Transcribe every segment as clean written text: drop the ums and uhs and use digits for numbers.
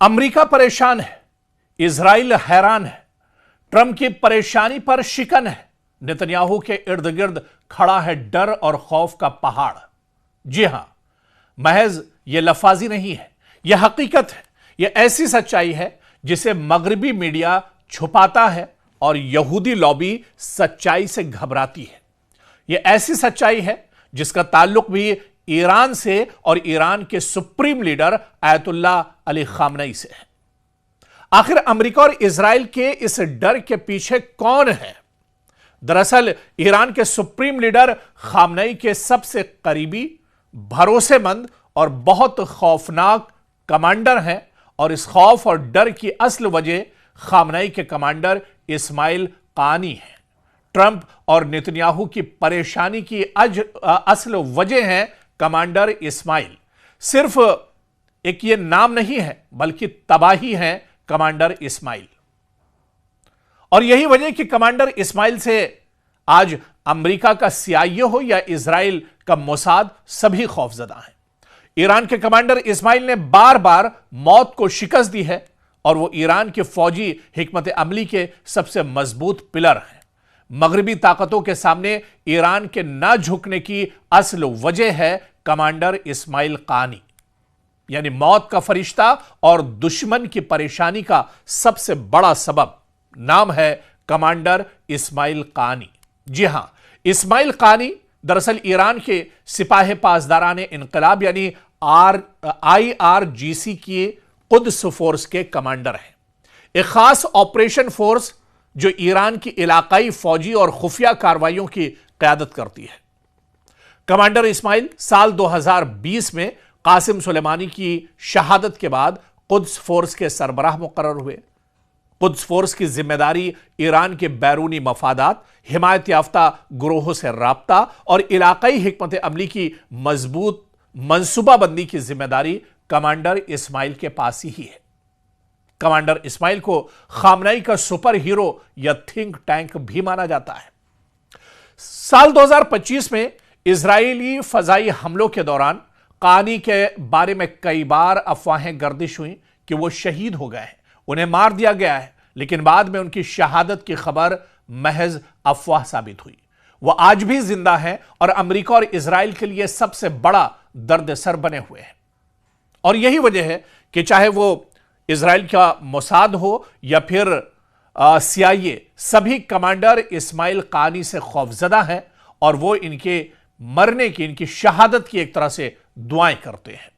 America परेशान है, Israel हैरान है, ट्रंप की परेशानी पर शिकन है, नेतन्याहू के इर्द गिर्द खड़ा है डर और खौफ का पहाड़। जी हां, महज यह लफाजी नहीं है, यह हकीकत है। यह ऐसी सच्चाई है जिसे मगरबी मीडिया छुपाता है और यहूदी लॉबी सच्चाई से घबराती है। यह ऐसी सच्चाई है जिसका ताल्लुक भी ईरान से और ईरान के सुप्रीम लीडर आयतुल्लाह अली खामनई से है। आखिर अमेरिका और इजराइल के इस डर के पीछे कौन है? दरअसल ईरान के सुप्रीम लीडर खामनई के सबसे करीबी, भरोसेमंद और बहुत खौफनाक कमांडर हैं और इस खौफ और डर की असल वजह खामनई के कमांडर इस्माइल कानी है। ट्रंप और नेतन्याहू की परेशानी की असल वजह है कमांडर इस्माइल। सिर्फ एक ये नाम नहीं है बल्कि तबाही है कमांडर इस्माइल। और यही वजह कि कमांडर इस्माइल से आज अमेरिका का CIA हो या इजराइल का मोसाद सभी खौफजदा हैं। ईरान के कमांडर इस्माइल ने बार बार मौत को शिकस्त दी है और वो ईरान के फौजी हिकमत अमली के सबसे मजबूत पिलर हैं। मगरबी ताकतों के सामने ईरान के ना झुकने की असल वजह है कमांडर इस्माइल कानी, यानी मौत का फरिश्ता और दुश्मन की परेशानी का सबसे बड़ा सबब नाम है कमांडर इस्माइल कानी। जी हां, इस्माइल कानी दरअसल ईरान के सिपाही पासदारान इनकलाब यानी IRGC की कुद्स फोर्स के कमांडर हैं। एक खास ऑपरेशन फोर्स जो ईरान की इलाकाई फौजी और खुफिया कार्रवाइयों की क़यादत करती है। कमांडर इस्माइल साल 2020 में कासिम सुलेमानी की शहादत के बाद कुद्स फोर्स के सरबराह मुकर्रर हुए। कुद्स फोर्स की जिम्मेदारी ईरान के बैरूनी मफादात, हिमायत याफ्ता ग्रोहों से राब्ता और इलाकाई हिकमत अमली की मजबूत मंसूबाबंदी की जिम्मेदारी कमांडर इस्माइल के पास ही है। कमांडर इस्माइल को खामनई का सुपर हीरो या थिंक टैंक भी माना जाता है। साल 2025 में इजरायली फजाई हमलों के दौरान कानी के बारे में कई बार अफवाहें गर्दिश हुई कि वो शहीद हो गए हैं, उन्हें मार दिया गया है, लेकिन बाद में उनकी शहादत की खबर महज अफवाह साबित हुई। वो आज भी जिंदा है और अमेरिका और इजराइल के लिए सबसे बड़ा दर्दसर बने हुए हैं। और यही वजह है कि चाहे वो इजराइल का मोसाद हो या फिर CIA, सभी कमांडर इस्माइल कानी से खौफजदा हैं और वो इनके मरने की, इनकी शहादत की एक तरह से दुआएं करते हैं।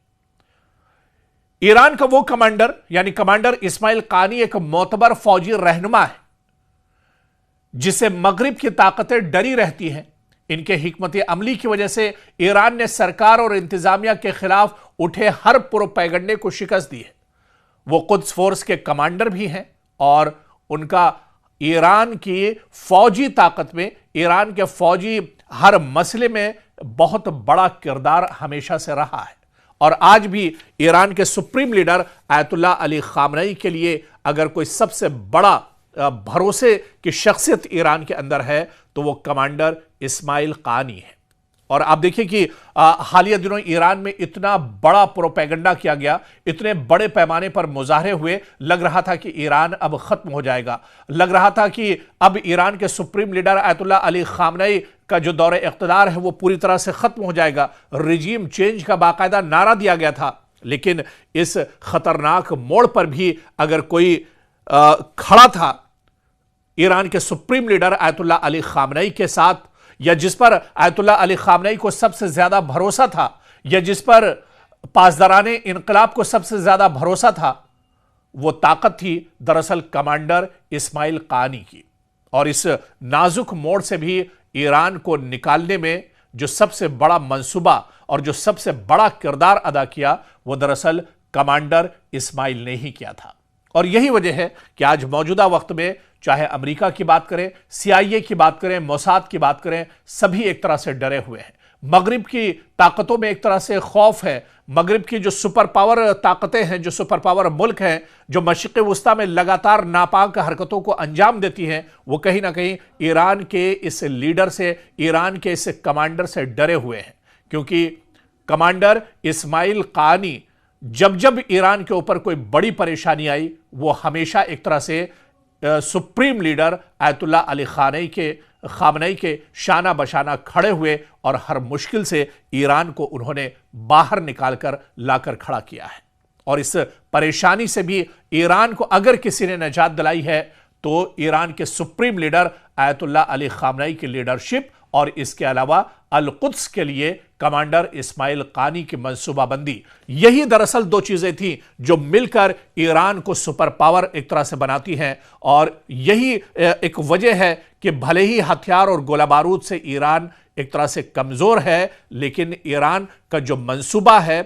ईरान का वो कमांडर यानी कमांडर इस्माइल कानी एक मोतबर फौजी रहनुमा है जिसे मगरिब की ताकतें डरी रहती हैं। इनके हिकमत अमली की वजह से ईरान ने सरकार और इंतजामिया के खिलाफ उठे हर प्रोपेगंडे को शिकस्त दी है। वो कुद्स फोर्स के कमांडर भी हैं और उनका ईरान की फौजी ताकत में, ईरान के फौजी हर मसले में बहुत बड़ा किरदार हमेशा से रहा है। और आज भी ईरान के सुप्रीम लीडर आयतुल्लाह अली खामनई के लिए अगर कोई सबसे बड़ा भरोसे की शख्सियत ईरान के अंदर है तो वो कमांडर इस्माइल कानी है। और आप देखिए कि हालिया दिनों ईरान में इतना बड़ा प्रोपेगेंडा किया गया, इतने बड़े पैमाने पर मुजाहरे हुए, लग रहा था कि ईरान अब खत्म हो जाएगा। लग रहा था कि अब ईरान के सुप्रीम लीडर आयतुल्लाह अली खामनई का जो दौरे इख्तिदार है वो पूरी तरह से खत्म हो जाएगा। रिजीम चेंज का बाकायदा नारा दिया गया था। लेकिन इस खतरनाक मोड़ पर भी अगर कोई खड़ा था ईरान के सुप्रीम लीडर आयतुल्लाह अली खामनई के साथ, या जिस पर आयतुल्लाह अली खामनई को सबसे ज्यादा भरोसा था, या जिस पर पासदाराने इनकलाब को सबसे ज्यादा भरोसा था, वो ताकत थी दरअसल कमांडर इस्माइल कानी की। और इस नाजुक मोड़ से भी ईरान को निकालने में जो सबसे बड़ा मंसूबा और जो सबसे बड़ा किरदार अदा किया वो दरअसल कमांडर इस्माइल ने ही किया था। और यही वजह है कि आज मौजूदा वक्त में चाहे अमेरिका की बात करें, CIA की बात करें, मोसाद की बात करें, सभी एक तरह से डरे हुए हैं। मगरिब की ताकतों में एक तरह से खौफ है। मगरिब की जो सुपर पावर ताकतें हैं, जो सुपर पावर मुल्क हैं, जो मशरिक़ वस्ता में लगातार नापाक हरकतों को अंजाम देती हैं, वो कहीं ना कहीं ईरान के इस लीडर से, ईरान के इस कमांडर से डरे हुए हैं। क्योंकि कमांडर इस्माइल कानी जब जब ईरान के ऊपर कोई बड़ी परेशानी आई, वो हमेशा एक तरह से supreme leader Ayatollah Ali Khamenei के शाना बशाना खड़े हुए और हर मुश्किल से ईरान को उन्होंने बाहर निकालकर लाकर खड़ा किया है। और इस परेशानी से भी ईरान को अगर किसी ने निजात दिलाई है तो ईरान के supreme leader Ayatollah Ali Khamenei की लीडरशिप और इसके अलावा अल कुद्स के लिए कमांडर इस्माइल कानी की मंसूबाबंदी, यही दरअसल दो चीजें थी जो मिलकर ईरान को सुपर पावर एक तरह से बनाती हैं। और यही एक वजह है कि भले ही हथियार और गोला बारूद से ईरान एक तरह से कमजोर है, लेकिन ईरान का जो मंसूबा है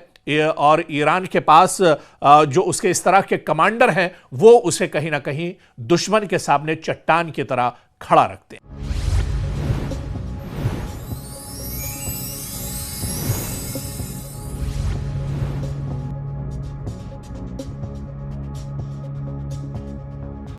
और ईरान के पास जो उसके इस तरह के कमांडर हैं, वो उसे कहीं ना कहीं दुश्मन के सामने चट्टान की तरह खड़ा रखते हैं।